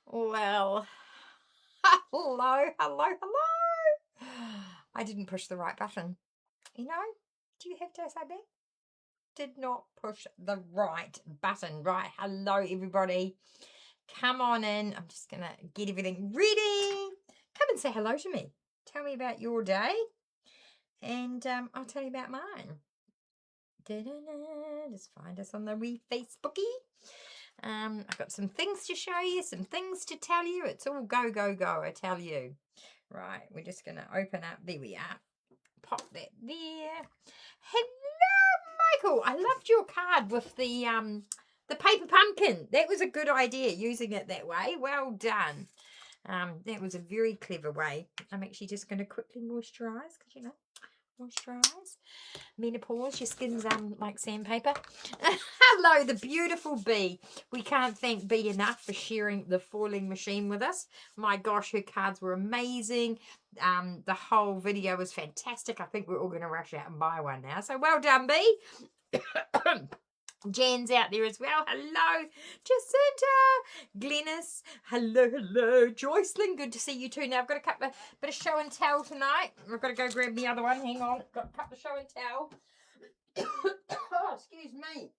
Well, hello, hello, hello. I didn't push the right button. You know, do you have to say that? Did not push the right button. Right, hello, everybody. Come on in. I'm just going to get everything ready. Come and say hello to me. Tell me about your day. And I'll tell you about mine. Just find us on the wee Facebookie. I've got some things to show you, some things to tell you. It's all go, go, go, I tell you. Right, we're just going to open up. There we are. Pop that there. Hello, Michael. I loved your card with the paper pumpkin. That was a good idea, using it that way. Well done. That was a very clever way. I'm actually just going to quickly moisturise, because, you know, moisturise. Menopause, your skin's like sandpaper. Hello, the beautiful Bee. We can't thank Bee enough for sharing the foiling machine with us. My gosh, her cards were amazing. The whole video was fantastic. I think we're all going to rush out and buy one now. So well done, Bee. Jan's out there as well. Hello, Jacinta. Glennis. Hello, hello. Joycelyn, good to see you too. Now, I've got a bit of show and tell tonight. I've got to go grab the other one. Hang on. Got a couple of show and tell. Oh, excuse me.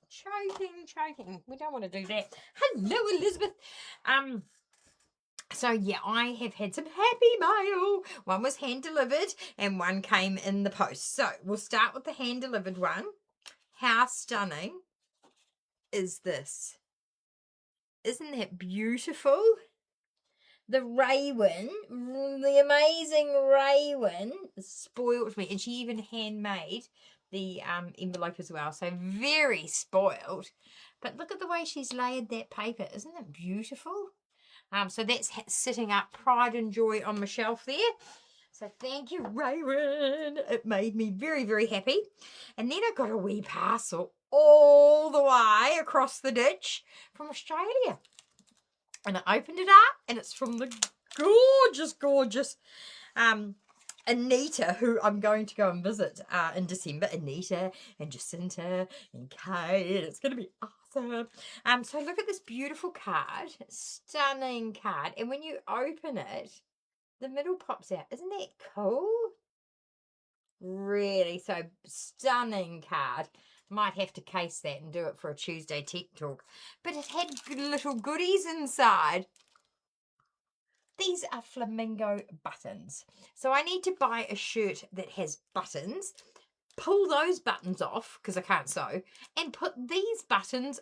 Choking. We don't want to do that. Hello, Elizabeth. So yeah, I have had some happy mail. One was hand delivered and one came in the post. So we'll start with the hand delivered one. How stunning is this? Isn't that beautiful? The Raywin, the amazing Raywin, spoiled me, and she even handmade the envelope as well. So very spoiled. But look at the way she's layered that paper. Isn't it beautiful? So that's sitting up pride and joy on my shelf there. So thank you, Raywin. It made me very, very happy. And then I got a wee parcel all the way across the ditch from Australia. And I opened it up, and it's from the gorgeous Anita, who I'm going to go and visit in December. Anita and Jacinta and Kay, and it's going to be awesome. So look at this beautiful card, stunning card, and when you open it, the middle pops out. Isn't that cool? Really, so stunning card. Might have to case that and do it for a Tuesday Tech Talk. But it had little goodies inside. These are flamingo buttons. So I need to buy a shirt that has buttons, pull those buttons off, because I can't sew, and put these buttons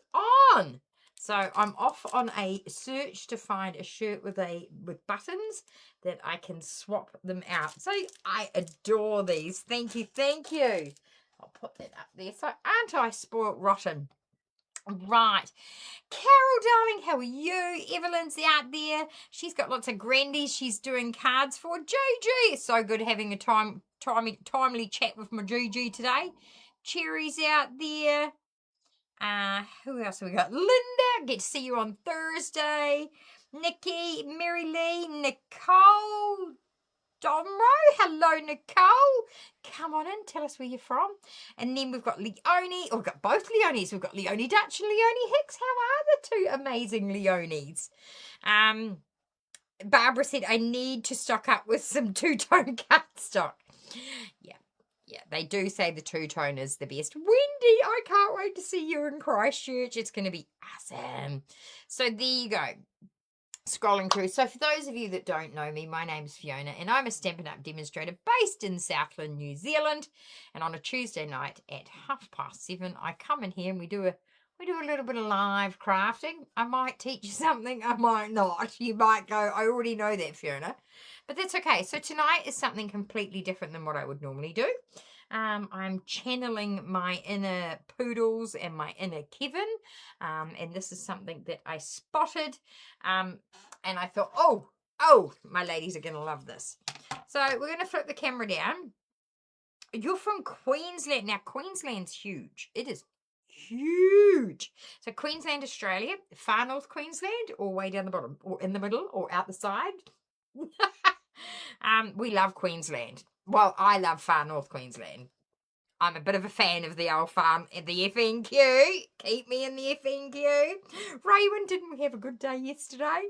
on. So I'm off on a search to find a shirt with buttons that I can swap them out. So I adore these. Thank you. I'll put that up there. So aren't I spoilt rotten? Right. Carol, darling, how are you? Evelyn's out there. She's got lots of grandies she's doing cards for. Gigi, it's so good having a timely chat with my Gigi today. Cherry's out there. Who else have we got? Linda, get to see you on Thursday. Nikki, Mary Lee, Nicole, Domro, hello Nicole. Come on in, tell us where you're from. And then we've got Leonie, we've got both Leonies. We've got Leonie Dutch and Leonie Hicks. How are the two amazing Leonies? Barbara said, I need to stock up with some two-tone cardstock. Yeah, they do say the two-tone is the best. Wendy, I can't wait to see you in Christchurch. It's going to be awesome. So there you go. Scrolling through. So for those of you that don't know me, my name's Fiona and I'm a Stampin' Up demonstrator based in Southland, New Zealand. And on a Tuesday night at 7:30, I come in here and we do a little bit of live crafting. I might teach you something, I might not. You might go, I already know that, Fiona. But that's okay. So tonight is something completely different than what I would normally do. I'm channeling my inner Poodles and my inner Kevin, and this is something that I spotted, and I thought, oh, my ladies are going to love this. So we're going to flip the camera down. You're from Queensland. Now, Queensland's huge. It is huge. So Queensland, Australia, far north Queensland, or way down the bottom, or in the middle, or out the side. We love Queensland. Well, I love far north Queensland. I'm a bit of a fan of the old farm, the FNQ. Keep me in the FNQ. Raywin, didn't we have a good day yesterday?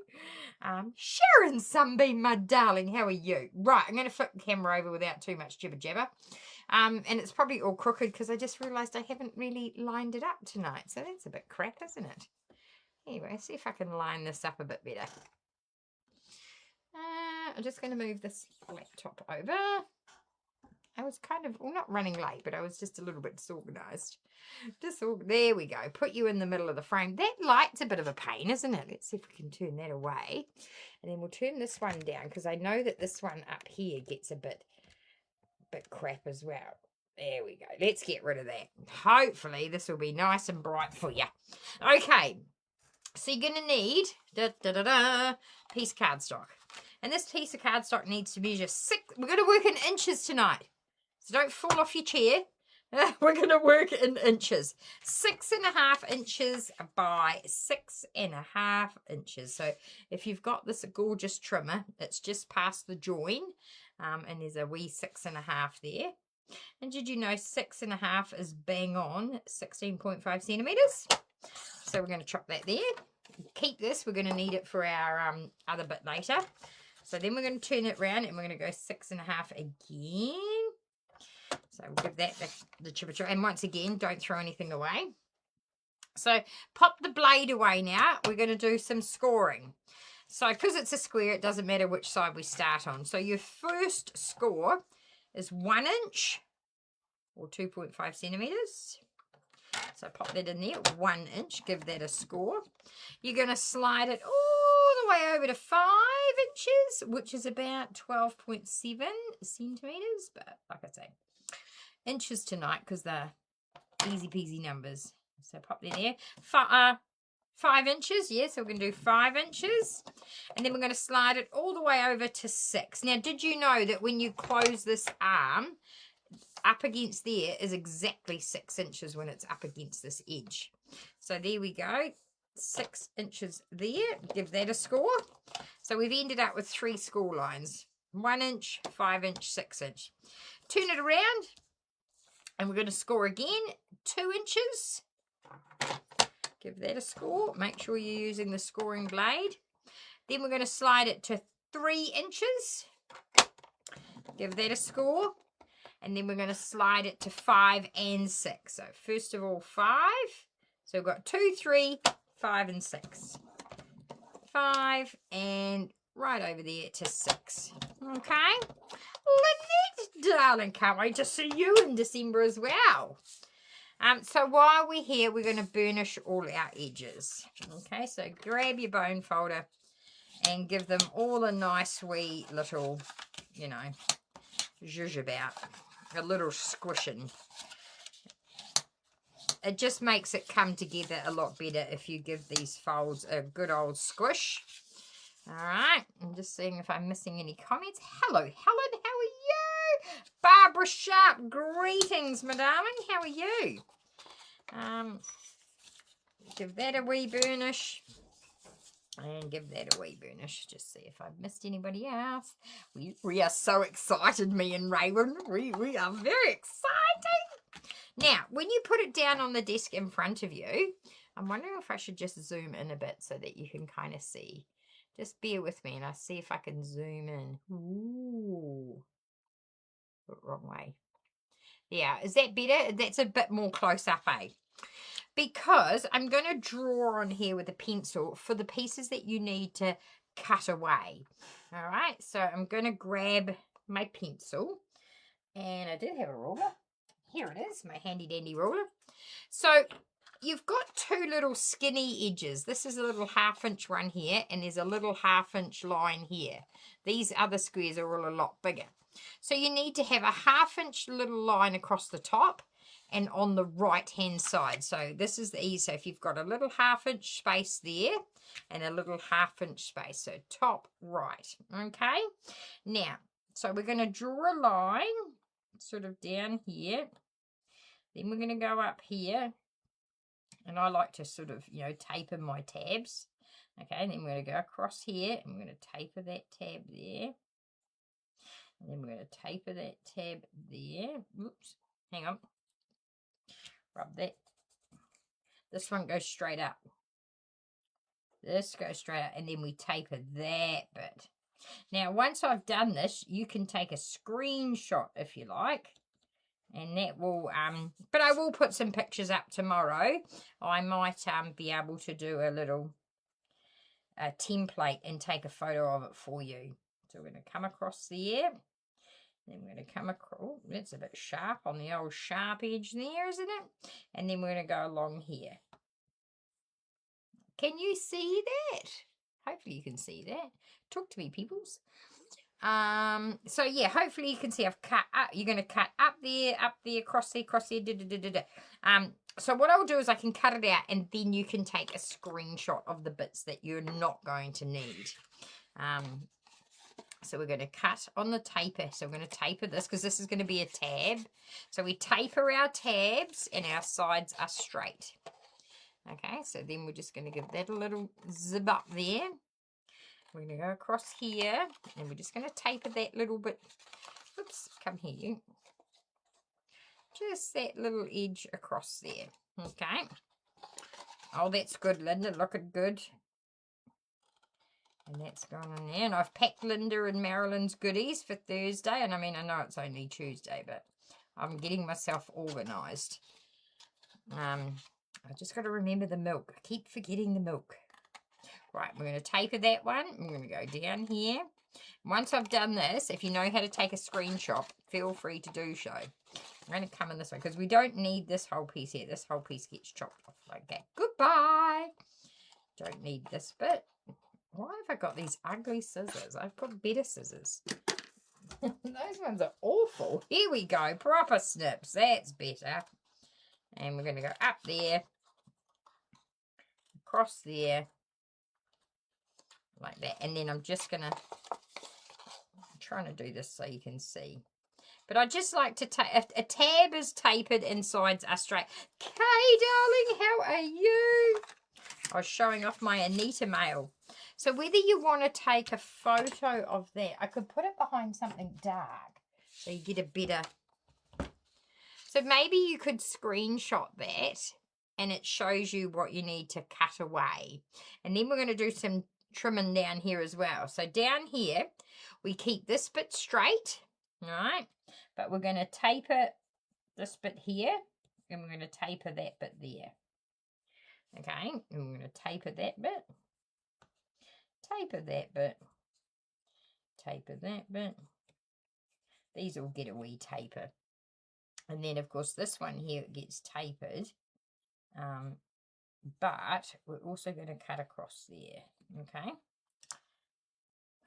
Sharon Sunbeam, my darling, how are you? Right, I'm going to flip the camera over without too much jibber jabber. And it's probably all crooked because I just realised I haven't really lined it up tonight. So that's a bit crap, isn't it? Anyway, see if I can line this up a bit better. I'm just going to move this laptop over. I was kind of, well, not running late, but I was just a little bit disorganised. There we go. Put you in the middle of the frame. That light's a bit of a pain, isn't it? Let's see if we can turn that away. And then we'll turn this one down because I know that this one up here gets a bit crap as well. There we go. Let's get rid of that. Hopefully this will be nice and bright for you. Okay. So you're going to need piece of cardstock. And this piece of cardstock needs to measure 6. We're going to work in inches tonight. So don't fall off your chair. We're going to work in inches. 6.5 inches by 6.5 inches. So if you've got this gorgeous trimmer, it's just past the join. And there's a wee 6.5 there. And did you know 6.5 is bang on 16.5 centimetres? So we're going to chop that there. Keep this. We're going to need it for our other bit later. So then we're going to turn it around and we're going to go 6.5 again. So we'll give that the chipper. And once again, don't throw anything away. So pop the blade away now. We're going to do some scoring. So because it's a square, it doesn't matter which side we start on. So your first score is 1 inch or 2.5 centimetres. So pop that in there, 1 inch, give that a score. You're going to slide it all the way over to 5 inches, which is about 12.7 centimetres. But like I say, inches tonight because they're easy peasy numbers. So pop that there. 5 inches, yes, so we're going to do 5 inches. And then we're going to slide it all the way over to 6. Now, did you know that when you close this arm, up against there is exactly 6 inches when it's up against this edge. So there we go, 6 inches there. Give that a score. So we've ended up with 3 score lines: 1 inch, 5 inch, 6 inch. Turn it around, and we're going to score again. 2 inches. Give that a score. Make sure you're using the scoring blade. Then we're going to slide it to 3 inches. Give that a score. And then we're going to slide it to 5 and 6. So first of all, 5. So we've got 2, 3, 5 and 6. 5 and right over there to 6. Okay. Lynette, darling, can't wait to see you in December as well. So while we're here, we're going to burnish all our edges. Okay, so grab your bone folder and give them all a nice wee little, you know, zhuzh about. A little squishing. It just makes it come together a lot better if you give these folds a good old squish. All right, I'm just seeing if I'm missing any comments. Hello, Helen, how are you? Barbara Sharp, greetings, my darling. How are you? Give that a wee burnish. And give that a wee burnish. Just see if I've missed anybody else. We are so excited, me and Raywin. We are very excited. Now, when you put it down on the desk in front of you, I'm wondering if I should just zoom in a bit so that you can kind of see. Just bear with me and I'll see if I can zoom in. Ooh. Wrong way. Yeah, is that better? That's a bit more close up, eh? Because I'm going to draw on here with a pencil for the pieces that you need to cut away. All right, so I'm going to grab my pencil. And I did have a ruler. Here it is, my handy dandy ruler. So you've got 2 little skinny edges. This is a little 1/2 inch one here, and there's a little 1/2 inch line here. These other squares are all a lot bigger. So you need to have a 1/2 inch little line across the top and on the right hand side. So this is the easy. So if you've got a little 1/2 inch space there and a little 1/2 inch space, so top right. Okay, now so we're going to draw a line sort of down here, then we're going to go up here, and I like to sort of, you know, taper my tabs. Okay, and then we're going to go across here and we're going to taper that tab there, and then we're going to taper that tab there. Oops, hang on. Rub that. This one goes straight up. This goes straight up, and then we taper that bit. Now, once I've done this, you can take a screenshot if you like. And that will, but I will put some pictures up tomorrow. I might be able to do a little template and take a photo of it for you. So we're going to come across there. Then we're going to come across, oh, that's a bit sharp on the old sharp edge there, isn't it? And then we're going to go along here. Can you see that? Hopefully you can see that. Talk to me, peoples. So yeah, hopefully you can see I've cut up. You're going to cut up there, across there, so what I'll do is I can cut it out, and then you can take a screenshot of the bits that you're not going to need. So we're going to cut on the taper. So we're going to taper this because this is going to be a tab. So we taper our tabs and our sides are straight. Okay, so then we're just going to give that a little zip up there. We're going to go across here, and we're just going to taper that little bit. Oops, come here, you. Just that little edge across there. Okay. Oh, that's good, Linda. Looking good. And that's gone in there. And I've packed Linda and Marilyn's goodies for Thursday. And I mean, I know it's only Tuesday, but I'm getting myself organised. I just got to remember the milk. I keep forgetting the milk. Right, we're going to taper that one. I'm going to go down here. Once I've done this, if you know how to take a screenshot, feel free to do so. I'm going to come in this way because we don't need this whole piece here. This whole piece gets chopped off like that. Goodbye. Don't need this bit. Why have I got these ugly scissors? I've got better scissors. Those ones are awful. Here we go. Proper snips. That's better. And we're going to go up there. Across there. Like that. And then I'm just going to... I'm trying to do this so you can see. But I just like to take... A tab is tapered and sides are straight. Kay, darling, how are you? I was showing off my Anita mail. So whether you want to take a photo of that, I could put it behind something dark so you get a better... So maybe you could screenshot that and it shows you what you need to cut away. And then we're going to do some trimming down here as well. So down here, we keep this bit straight, right? But we're going to taper this bit here and we're going to taper that bit there. Okay, and we're going to taper that bit. Taper that bit. Taper that bit. These will get a wee taper. And then, of course, this one here gets tapered. But we're also going to cut across there. Okay.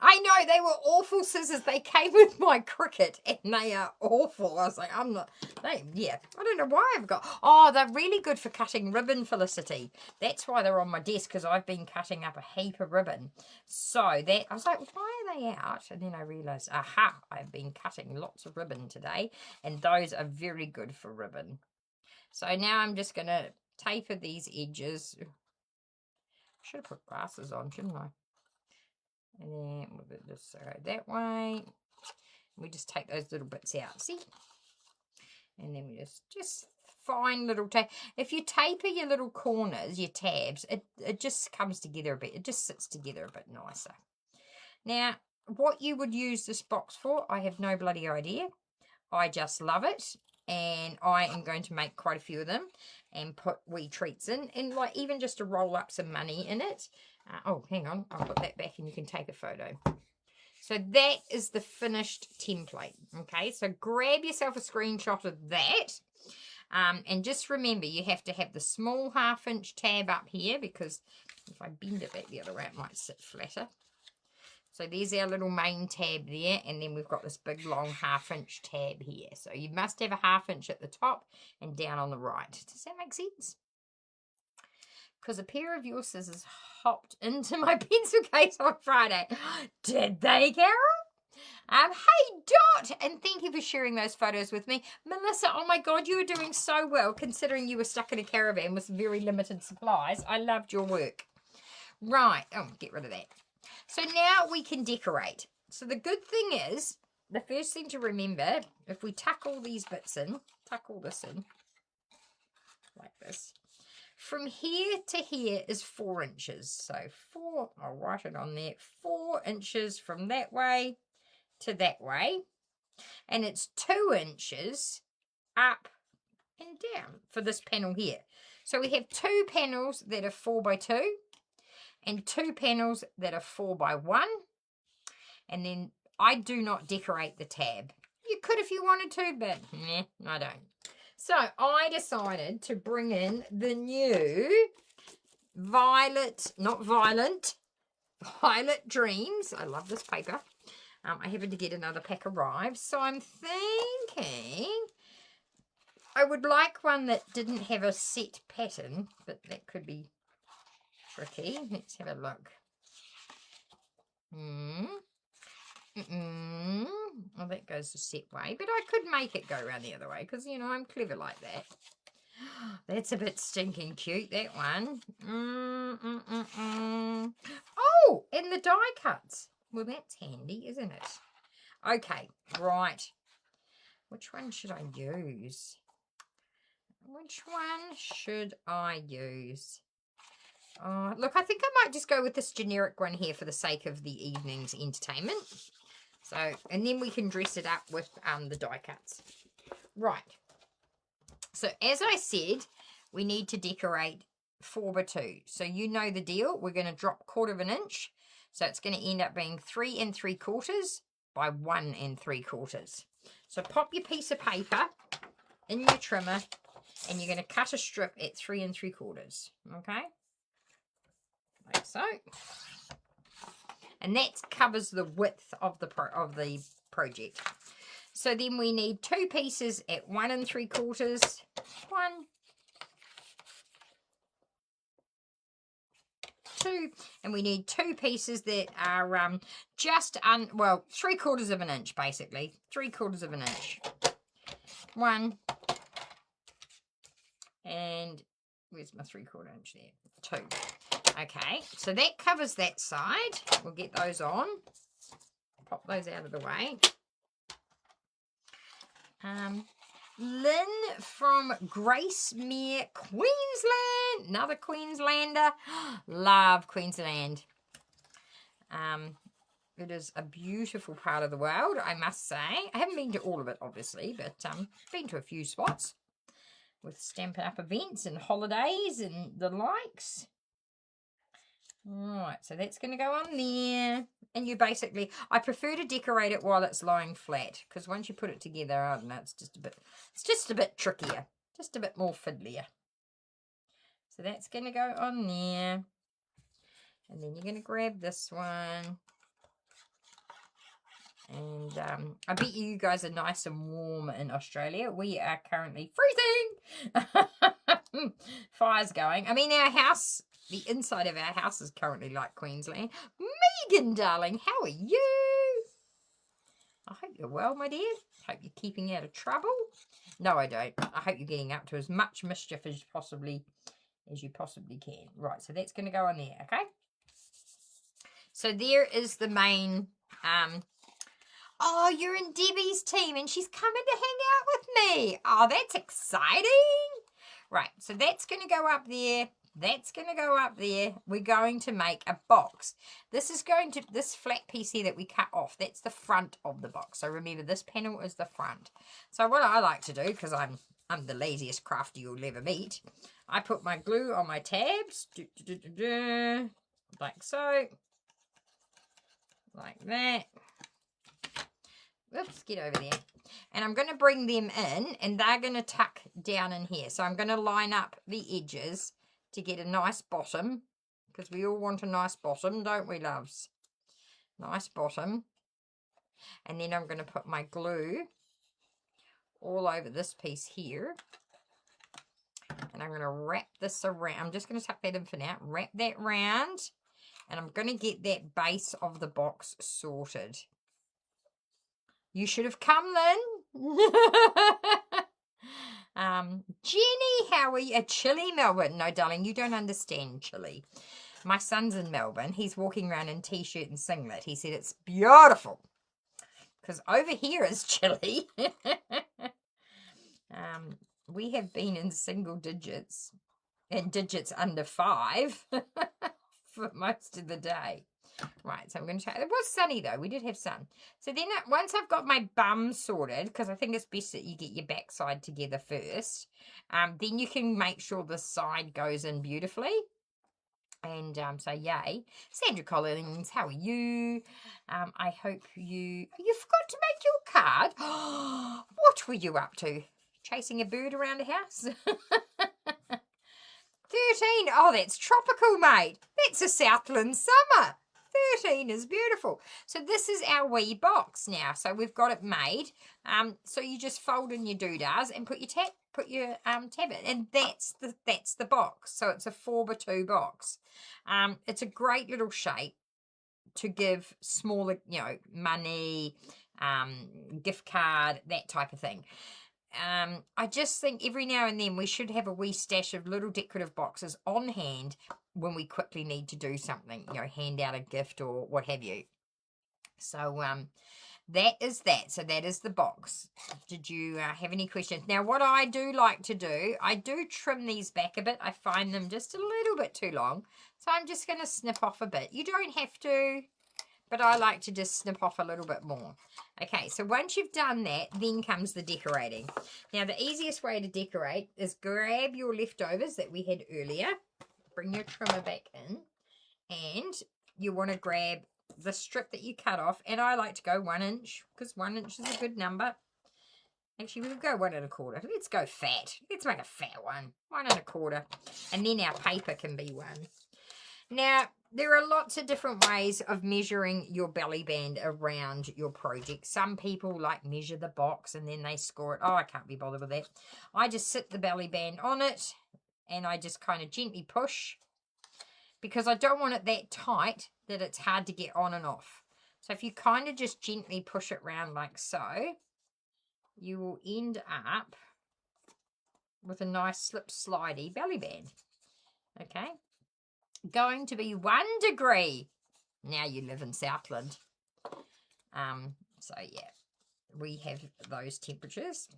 I know, they were awful scissors. They came with my Cricut and they are awful. I was like, I'm not, yeah, I don't know why I've got, oh, they're really good for cutting ribbon, Felicity. That's why they're on my desk, because I've been cutting up a heap of ribbon. So that, I was like, why are they out? And then I realised, aha, I've been cutting lots of ribbon today and those are very good for ribbon. So now I'm just going to taper these edges. Should have put glasses on, shouldn't I? And then we'll just go that way. We just take those little bits out, see? And then we just fine little tape. If you taper your little corners, your tabs, it just comes together a bit. It just sits together a bit nicer. Now, what you would use this box for, I have no bloody idea. I just love it. And I am going to make quite a few of them and put wee treats in. And like even just to roll up some money in it. Oh, hang on. I'll put that back and you can take a photo. So that is the finished template. Okay, so grab yourself a screenshot of that. And just remember, you have to have the small 1/2 inch tab up here because if I bend it back the other way, it might sit flatter. So there's our little main tab there, and then we've got this big long 1/2 inch tab here. So you must have a 1/2 inch at the top and down on the right. Does that make sense? Because a pair of your scissors hopped into my pencil case on Friday. Did they, Carol? Hey, Dot, and thank you for sharing those photos with me. Melissa, oh my God, you were doing so well considering you were stuck in a caravan with very limited supplies. I loved your work. Right, oh, get rid of that. So now we can decorate. So the good thing is, the first thing to remember, if we tuck all these bits in, tuck all this in, like this. From here to here is 4 inches. So 4, I'll write it on there, 4 inches from that way to that way. And it's 2 inches up and down for this panel here. So we have 2 panels that are 4 by 2 and 2 panels that are 4 by 1. And then I do not decorate the tab. You could if you wanted to, but I don't. So I decided to bring in the new Violet Dreams. I love this paper. I happened to get another pack arrived. So I'm thinking I would like one that didn't have a set pattern, but that could be tricky. Let's have a look. Well, that goes the set way, but I could make it go around the other way because, you know, I'm clever like that. That's a bit stinking cute, that one. Oh, and the die cuts. Well, that's handy, isn't it? Okay, right. Which one should I use? Which one should I use? Look, I think I might just go with this generic one here for the sake of the evening's entertainment. So, and then we can dress it up with the die cuts. Right. So, as I said, we need to decorate 4 by 2. So, you know the deal. We're going to drop 1/4 inch. So, it's going to end up being 3 3/4 by 1 3/4. So, pop your piece of paper in your trimmer and you're going to cut a strip at 3 3/4. Okay? Like so. And that covers the width of the project. So then we need 2 pieces at 1 3/4. 1, 2, and we need 2 pieces that are just 3/4 of an inch, basically 3/4 of an inch. 1, and where's my 3/4 inch there? 2. Okay, so that covers that side. We'll get those on. Pop those out of the way. Lynn from Gracemere, Queensland. Another Queenslander. Love Queensland. It is a beautiful part of the world, I must say. I haven't been to all of it, obviously, but been to a few spots with Stampin' Up events and holidays and the likes. Right, so that's going to go on there. And you basically, I prefer to decorate it while it's lying flat, because once you put it together, I don't know, it's just a bit trickier, just a bit more fiddlier. So that's going to go on there. And then you're going to grab this one. And I bet you guys are nice and warm in Australia. We are currently freezing. Fire's going. I mean, our house, the inside of our house is currently like Queensland. Megan, darling, how are you? I hope you're well, my dear. Hope you're keeping out of trouble. No, I don't. I hope you're getting up to as much mischief as you possibly can. Right, so that's going to go on there, okay? So there is the main... oh, you're in Debbie's team and she's coming to hang out with me. Oh, that's exciting. Right, so that's going to go up there. That's going to go up there. We're going to make a box. This flat piece here that we cut off, that's the front of the box. So remember, this panel is the front. So what I like to do, because I'm the laziest crafty you'll ever meet, I put my glue on my tabs, like so, like that. Oops, get over there. And I'm going to bring them in, and they're going to tuck down in here. So I'm going to line up the edges to get a nice bottom, because we all want a nice bottom, don't we, loves? Nice bottom. And then I'm going to put my glue all over this piece here. And I'm going to wrap this around. I'm just going to tuck that in for now. Wrap that round. And I'm going to get that base of the box sorted. You should have come, Lynn. Jenny, how are you? Chilly, Melbourne. No, darling, you don't understand chilly. My son's in Melbourne. He's walking around in t-shirt and singlet. He said it's beautiful. Because over here is chilly. we have been in single digits and digits under 5 for most of the day. Right, so I'm going to try. It was sunny though. We did have sun. So then once I've got my bum sorted, because I think it's best that you get your backside together first, then you can make sure the side goes in beautifully. And so yay. Sandra Collins, how are you? I hope you forgot to make your card. What were you up to? Chasing a bird around the house? 13. Oh, that's tropical, mate. That's a Southland summer. 13 is beautiful. So this is our wee box now. So we've got it made. So you just fold in your doodahs and put your tab in, and that's the box. So it's a 4x2 box. It's a great little shape to give smaller, money, gift card, that type of thing. I just think every now and then we should have a wee stash of little decorative boxes on hand when we quickly need to do something, hand out a gift or what have you. So that is that. So that is the box. Did you have any questions? Now, what I do like to do, I do trim these back a bit. I find them just a little bit too long. So I'm just going to snip off a bit. You don't have to, but I like to just snip off a little bit more. Okay, so once you've done that, then comes the decorating. Now, the easiest way to decorate is grab your leftovers that we had earlier. Bring your trimmer back in. And you want to grab the strip that you cut off. And I like to go 1 inch, because 1 inch is a good number. Actually, we'll go 1 1/4. Let's go fat. Let's make a fat one. 1 1/4. And then our paper can be 1. Now, there are lots of different ways of measuring your belly band around your project. Some people measure the box and then they score it. Oh, I can't be bothered with that. I just sit the belly band on it and I just kind of gently push, because I don't want it that tight that it's hard to get on and off. So if you kind of just gently push it round like so, you will end up with a nice slip slidey belly band. Okay. Going to be 1 degree. Now you live in Southland. So yeah, we have those temperatures.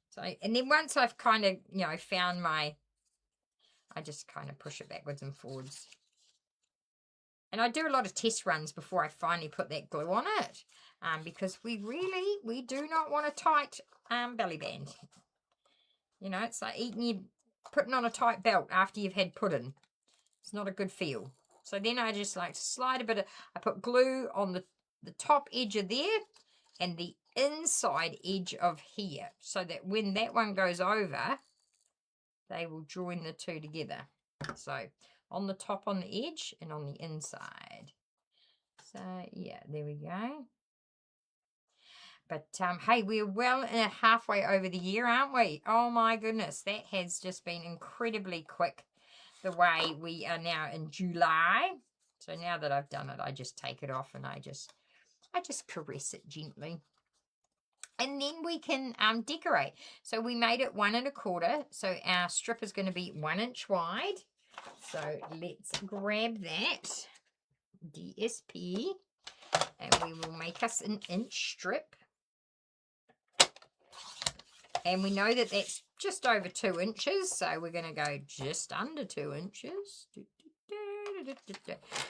So, and then once I've kind of, found I just kind of push it backwards and forwards. And I do a lot of test runs before I finally put that glue on it, because we do not want a tight belly band. It's like putting on a tight belt after you've had pudding. It's not a good feel. So then I just like to slide a bit I put glue on the top edge of there and the inside edge of here, so that when that one goes over, they will join the two together. So on the top on the edge and on the inside. So yeah, there we go. But hey, we're well halfway over the year, aren't we? Oh my goodness, that has just been incredibly quick. The way we are now in July. So now that I've done it, I just take it off and I just caress it gently. And then we can decorate. So we made it 1 1/4. So our strip is going to be 1 inch wide. So let's grab that DSP and we will make us an inch strip. And we know that that's just over 2 inches, so we're going to go just under 2 inches.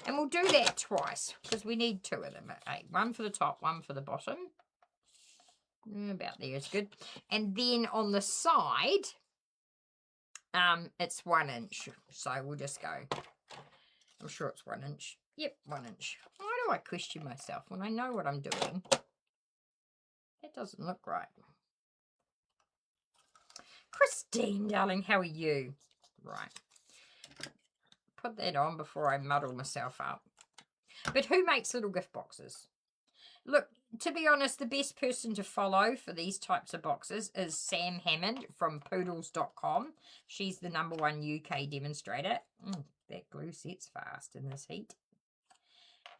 And we'll do that twice, because we need 2 of them. Okay, 1 for the top, 1 for the bottom. About there is good. And then on the side, it's 1 inch. So we'll just go, I'm sure it's 1 inch. Yep, 1 inch. Why do I question myself when I know what I'm doing? That doesn't look right. Christine, darling, how are you? Right. Put that on before I muddle myself up. But who makes little gift boxes? Look, to be honest, the best person to follow for these types of boxes is Sam Hammond from poodles.com. She's the #1 UK demonstrator. That glue sets fast in this heat.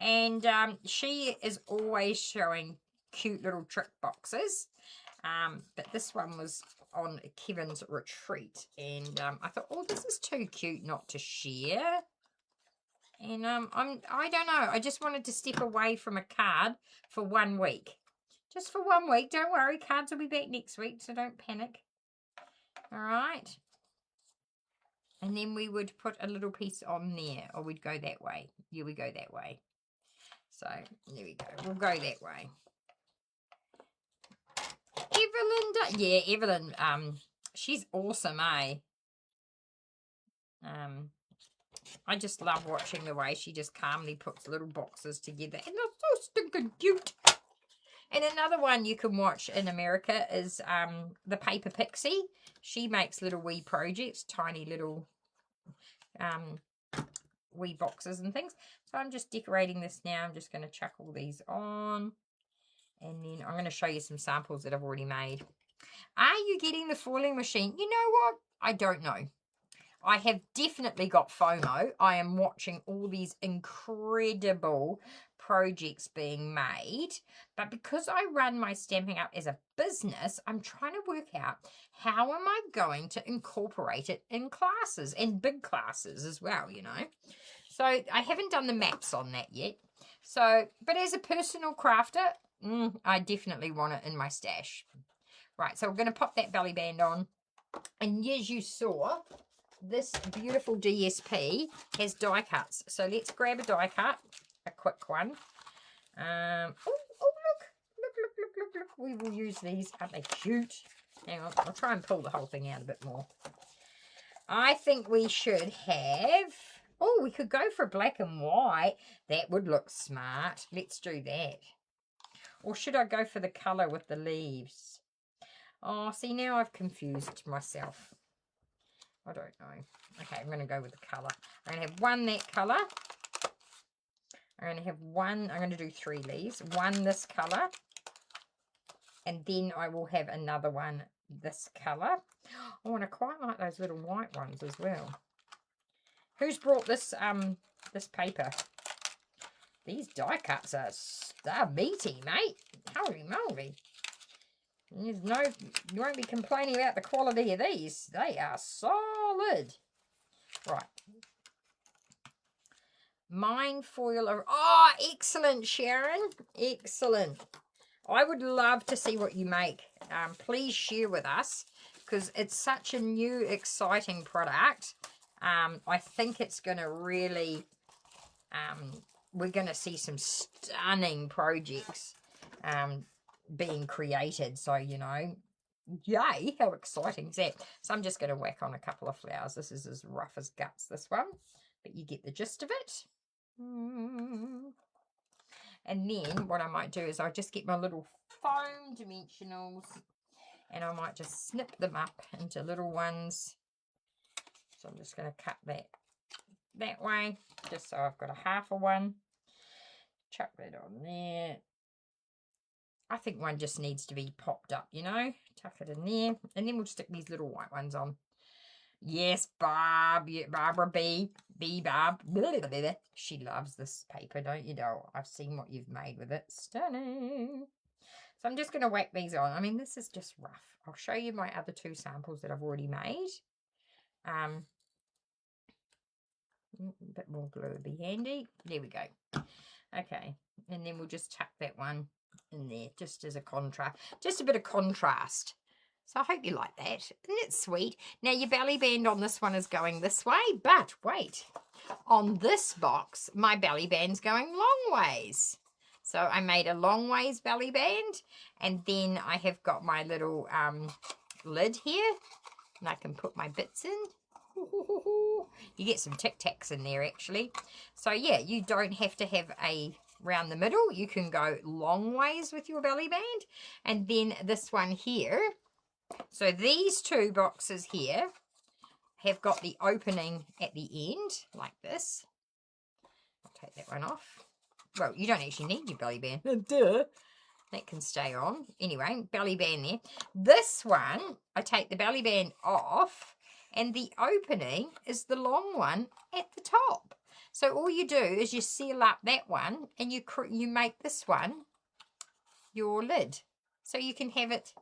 And she is always showing cute little trick boxes. But this one was on Kevin's retreat, and I thought, oh, this is too cute not to share. And I don't know, I just wanted to step away from a card for 1 week. Just for 1 week. Don't worry, cards will be back next week, so don't panic. All right. And then we would put a little piece on there, or we'd go that way. Yeah, we go that way. So there we go. We'll go that way. Evelyn, yeah, Evelyn, she's awesome, eh? I just love watching the way she just calmly puts little boxes together, and they're so stinking cute. And another one you can watch in America is the Paper Pixie. She makes little wee projects, tiny little wee boxes and things. So I'm just decorating this now. I'm just going to chuck all these on. And then I'm going to show you some samples that I've already made. Are you getting the foiling machine? You know what? I don't know. I have definitely got FOMO. I am watching all these incredible projects being made. But because I run my Stampin' Up as a business, I'm trying to work out how am I going to incorporate it in classes and big classes as well, you know. So I haven't done the maps on that yet. So, but as a personal crafter, I definitely want it in my stash. Right, so we're going to pop that belly band on. And as you saw, this beautiful DSP has die cuts. So let's grab a die cut, a quick one. Oh, look. We will use these. Aren't they cute? Hang on, I'll try and pull the whole thing out a bit more. I think we should have... Oh, we could go for black and white. That would look smart. Let's do that. Or should I go for the colour with the leaves? Oh, see, now I've confused myself. I don't know. Okay, I'm going to go with the colour. I'm going to have one that colour. I'm going to have one, I'm going to do 3 leaves. One this colour. And then I will have another one this colour. Oh, and I quite like those little white ones as well. Who's brought this this paper? These die cuts are meaty, mate. Holy moly. There's no, you won't be complaining about the quality of these. They are solid. Right. Mine foil. Oh, excellent, Sharon. Excellent. I would love to see what you make. Please share with us because it's such a new, exciting product. I think it's going to really, we're going to see some stunning projects being created. So, you know, yay, how exciting is that? So I'm just going to whack on a couple of flowers. This is as rough as guts, this one, but you get the gist of it. And then what I might do is I'll just get my little foam dimensionals and I might just snip them up into little ones. So I'm just going to cut that way, just so I've got a half a one. Chuck that on there. I think one just needs to be popped up, you know. Tuck it in there. And then we'll stick these little white ones on. Yes, Barb. Yeah, Barbara B. Barb. She loves this paper, don't you, doll? I've seen what you've made with it. Stunning. So I'm just going to whack these on. I mean, this is just rough. I'll show you my other 2 samples that I've already made. A bit more glue would be handy. There we go. Okay, and then we'll just tuck that one in there just as a contrast, just a bit of contrast. So I hope you like that. Isn't it sweet? Now your belly band on this one is going this way, but wait, on this box my belly band's going long ways. So I made a long ways belly band, and then I have got my little lid here, and I can put my bits in. You get some Tic Tacs in there actually. So yeah, you don't have to have a round the middle. You can go long ways with your belly band. And then this one here. So these 2 boxes here have got the opening at the end like this. I'll take that one off. Well, you don't actually need your belly band. Duh. That can stay on. Anyway, belly band there. This one, I take the belly band off, and the opening is the long one at the top. So all you do is you seal up that one, and you make this one your lid. So you can have it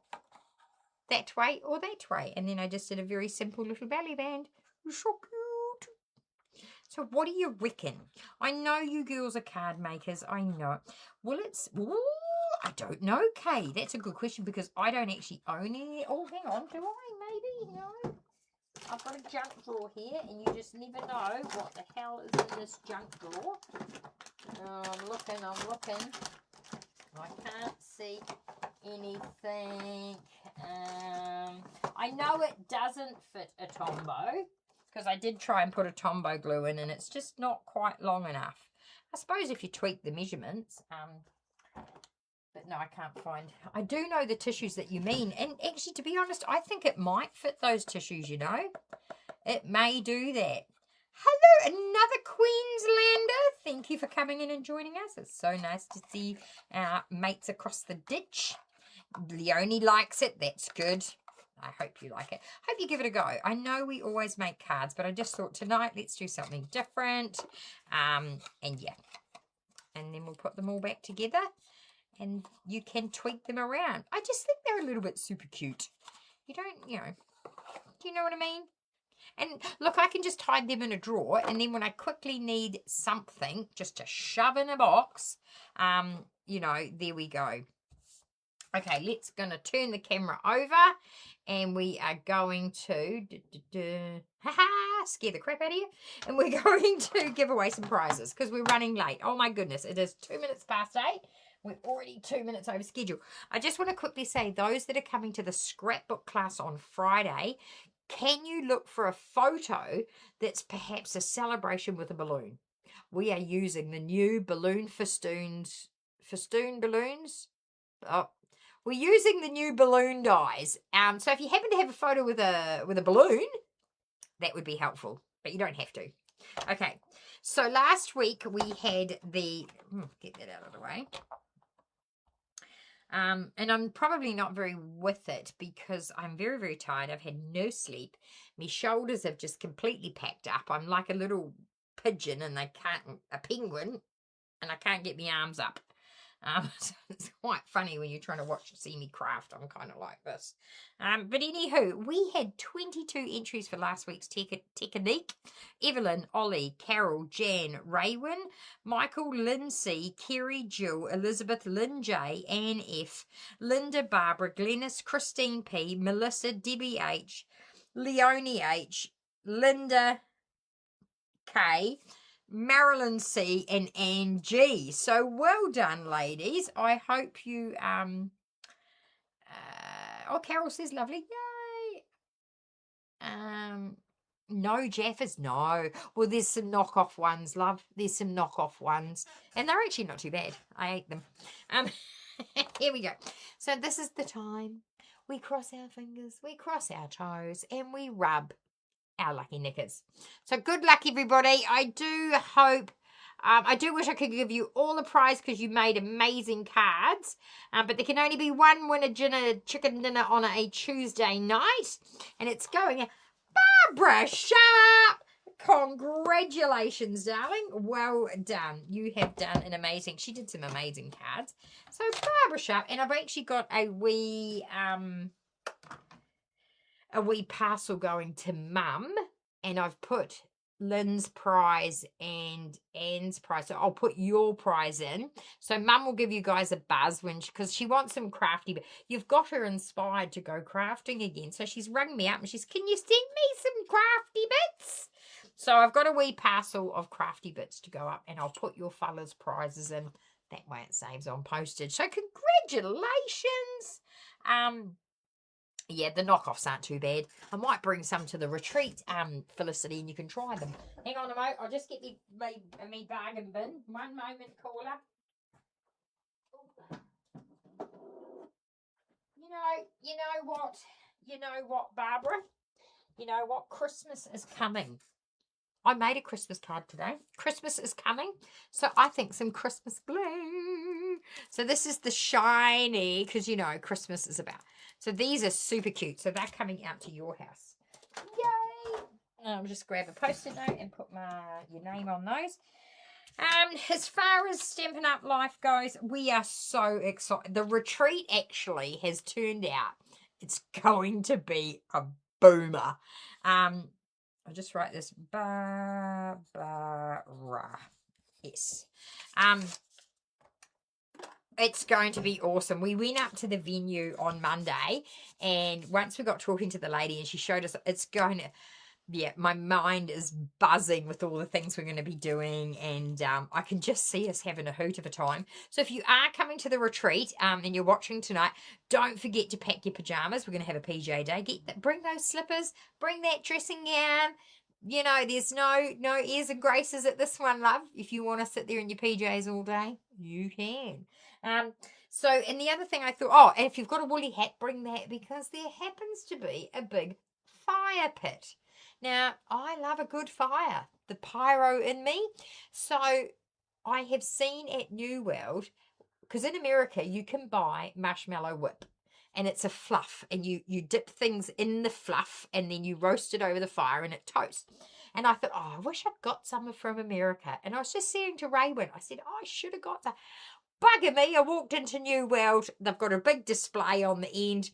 that way or that way. And then I just did a very simple little belly band. So cute. So what do you reckon? I know you girls are card makers. I know. Well, I don't know, Kay. That's a good question because I don't actually own any. Oh, hang on. Do I? Maybe. No. I've got a junk drawer here, and you just never know what the hell is in this junk drawer. I'm looking. I can't see anything. I know it doesn't fit a Tombow, because I did try and put a Tombow glue in, and it's just not quite long enough. I suppose if you tweak the measurements, but no, I can't find. I do know the tissues that you mean, and actually, to be honest, I think it might fit those tissues, you know. It may do that. Hello, another Queenslander. Thank you for coming in and joining us. It's so nice to see our mates across the ditch. Leonie likes it. That's good. I hope you like it. Hope you give it a go. I know we always make cards, but I just thought tonight let's do something different. And yeah. And then we'll put them all back together and you can tweak them around. I just think they're a little bit super cute. You don't, you know, do you know what I mean? And look, I can just hide them in a drawer, and then when I quickly need something just to shove in a box, you know, there we go. Okay, let's gonna turn the camera over, and we are going to scare the crap out of you, and we're going to give away some prizes because we're running late. Oh my goodness, it is 2 minutes past 8. We're already 2 minutes over schedule. I just want to quickly say, those that are coming to the scrapbook class on Friday, can you look for a photo that's perhaps a celebration with a balloon? We are using the new balloon festoon balloons. Oh, we're using the new balloon dies. So if you happen to have a photo with a balloon, that would be helpful, but you don't have to. Okay, so last week we had the get that out of the way. And I'm probably not very with it because I'm very, very tired. I've had no sleep. My shoulders have just completely packed up. I'm like a little pigeon and a penguin, and I can't get my arms up. So it's quite funny when you're trying to see me craft. I'm kind of like this. But anywho, we had 22 entries for last week's Technique. Evelyn, Ollie, Carol, Jan, Raywin, Michael, Lindsay, Kerry, Jill, Elizabeth, Lynn J, Anne F, Linda, Barbara, Glennis, Christine P, Melissa, Debbie H, Leonie H, Linda K, Marilyn C, and Anne G. So well done, ladies. I hope you oh, Carol says lovely. Yay. No Jaffers, no. Well, there's some knockoff ones, love. There's some knockoff ones, and they're actually not too bad. I ate them. Here we go. So this is the time we cross our fingers, we cross our toes, and we rub our lucky knickers. So good luck, everybody. I do hope, I do wish I could give you all the prize because you made amazing cards, but there can only be one winner chicken dinner on a Tuesday night, and it's going Barbara Sharp. Congratulations, darling. Well done. You have done an amazing, she did some amazing cards. So Barbara Sharp, and I've actually got a wee parcel going to Mum, and I've put Lynn's prize and Anne's prize. So I'll put your prize in. So Mum will give you guys a buzz because she wants some crafty. But you've got her inspired to go crafting again. So she's rung me up and she's, can you send me some crafty bits? So I've got a wee parcel of crafty bits to go up, and I'll put your fellas' prizes in. That way it saves on postage. So congratulations. Yeah, the knockoffs aren't too bad. I might bring some to the retreat, Felicity, and you can try them. Hang on a moment. I'll just get me bargain bin. One moment, caller. You know what, Barbara? You know what? Christmas is coming. I made a Christmas card today. Christmas is coming. So I think some Christmas bling. So this is the shiny, because you know Christmas is about. So these are super cute. So they're coming out to your house. Yay! I'll just grab a post-it note and put your name on those. As far as Stampin' Up Life goes, we are so excited. The retreat actually has turned out. It's going to be a boomer. I'll just write this, Barbara. Yes. It's going to be awesome. We went up to the venue on Monday, and once we got talking to the lady and she showed us, it's going to, yeah, my mind is buzzing with all the things we're going to be doing, and I can just see us having a hoot of a time. So if you are coming to the retreat and you're watching tonight, don't forget to pack your pajamas. We're going to have a PJ day. Bring those slippers, bring that dressing gown. You know, there's no airs and graces at this one, love. If you want to sit there in your PJs all day, you can. So, and the other thing I thought, oh, and if you've got a woolly hat, bring that, because there happens to be a big fire pit. Now, I love a good fire, the pyro in me. So, I have seen at New World, because in America you can buy marshmallow whip, and it's a fluff, and you dip things in the fluff and then you roast it over the fire and it toasts. And I thought, oh, I wish I'd got some from America. And I was just saying to Raywin, I said, oh, I should have got that. Bugger me, I walked into New World. They've got a big display on the end,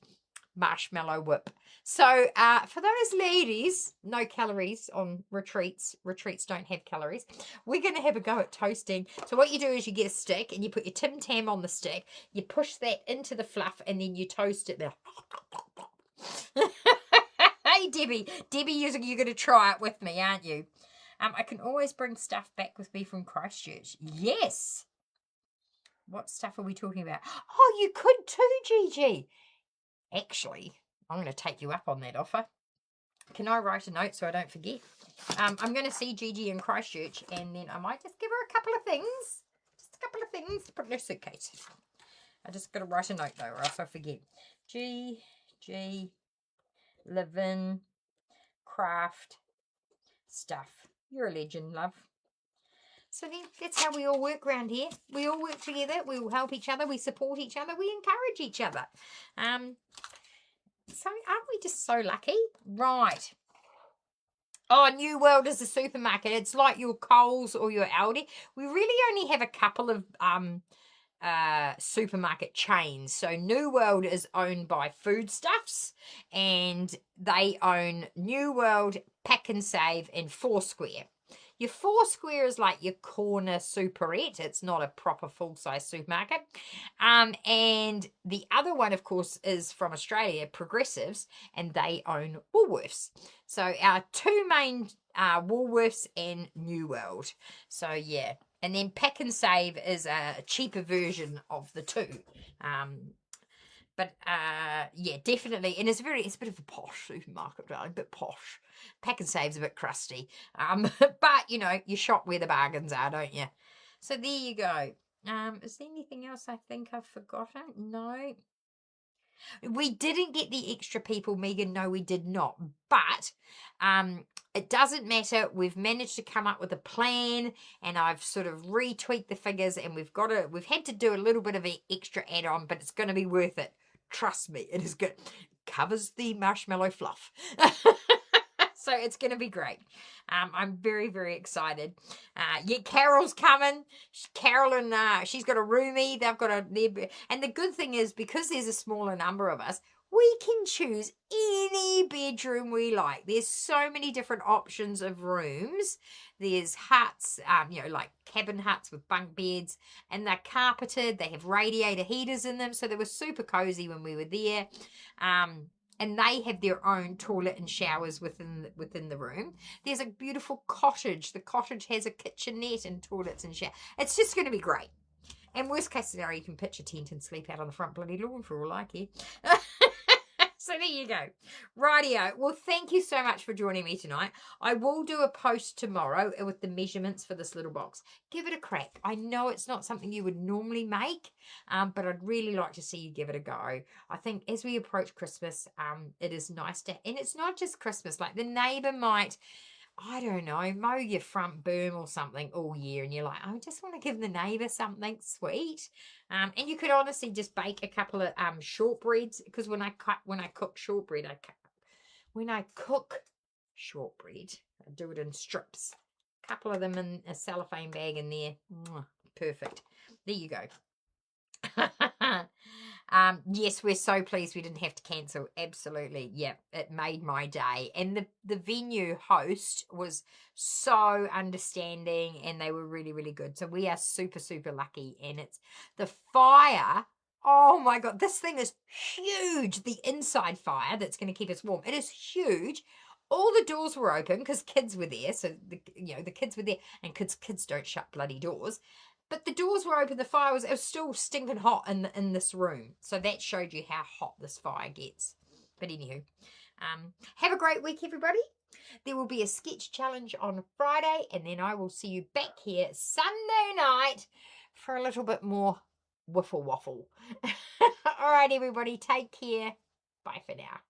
marshmallow whip. So for those ladies, no calories on retreats. Retreats don't have calories. We're going to have a go at toasting. So what you do is you get a stick and you put your Tim Tam on the stick. You push that into the fluff and then you toast it there. Hey, Debbie. Debbie, you're going to try it with me, aren't you? I can always bring stuff back with me from Christchurch. Yes. What stuff are we talking about? Oh, you could too, Gigi. Actually, I'm going to take you up on that offer. Can I write a note so I don't forget? I'm going to see Gigi in Christchurch, and then I might just give her a couple of things. Just a couple of things to put in her suitcase. I just got to write a note, though, or else I forget. Gigi, live in, craft, stuff. You're a legend, love. So then that's how we all work around here. We all work together. We all help each other. We support each other. We encourage each other. So aren't we just so lucky? Right. Oh, New World is a supermarket. It's like your Coles or your Aldi. We really only have a couple of supermarket chains. So New World is owned by Foodstuffs, and they own New World, Pack and Save, and Foursquare. Your Foursquare is like your corner superette. It's not a proper full-size supermarket. And the other one, of course, is from Australia, Progressives, and they own Woolworths. So our two main Woolworths and New World. So, yeah. And then Pack and Save is a cheaper version of the two. But yeah, definitely. And it's a bit of a posh supermarket, darling, a bit posh. Pack and Save's a bit crusty. But, you know, you shop where the bargains are, don't you? So there you go. Is there anything else I think I've forgotten? No. We didn't get the extra people, Megan. No, we did not. But it doesn't matter. We've managed to come up with a plan, and I've sort of retweaked the figures, and we've had to do a little bit of an extra add-on, but it's going to be worth it. Trust me, it is good. Covers the marshmallow fluff. So it's going to be great. I'm very, very excited. Yeah, Carol's coming. Carol and she's got a roomie. They've got and the good thing is, because there's a smaller number of us, we can choose any bedroom we like. There's so many different options of rooms. There's huts, you know, like cabin huts with bunk beds, and they're carpeted. They have radiator heaters in them, so they were super cozy when we were there. And they have their own toilet and showers within the room. There's a beautiful cottage. The cottage has a kitchenette and toilets and shower. It's just going to be great. And worst case scenario, you can pitch a tent and sleep out on the front bloody lawn for all I care. So there you go. Rightio. Well, thank you so much for joining me tonight. I will do a post tomorrow with the measurements for this little box. Give it a crack. I know it's not something you would normally make, but I'd really like to see you give it a go. I think as we approach Christmas, it is nice to, and it's not just Christmas, like the neighbour might, I don't know, mow your front berm or something all year, and you're like, I just want to give the neighbour something sweet. And you could honestly just bake a couple of shortbreads, because when I cook shortbread, I do it in strips. A couple of them in a cellophane bag in there. Perfect. There you go. Yes, we're so pleased we didn't have to cancel. Absolutely. Yeah, it made my day. And the venue host was so understanding, and they were really, really good. So we are super, super lucky. And it's the fire. Oh my God, this thing is huge. The inside fire that's going to keep us warm. It is huge. All the doors were open because kids were there. So the kids were there, and kids don't shut bloody doors. But the doors were open, it was still stinking hot in this room. So that showed you how hot this fire gets. But anywho, have a great week, everybody. There will be a sketch challenge on Friday, and then I will see you back here Sunday night for a little bit more wiffle waffle. All right, everybody, take care. Bye for now.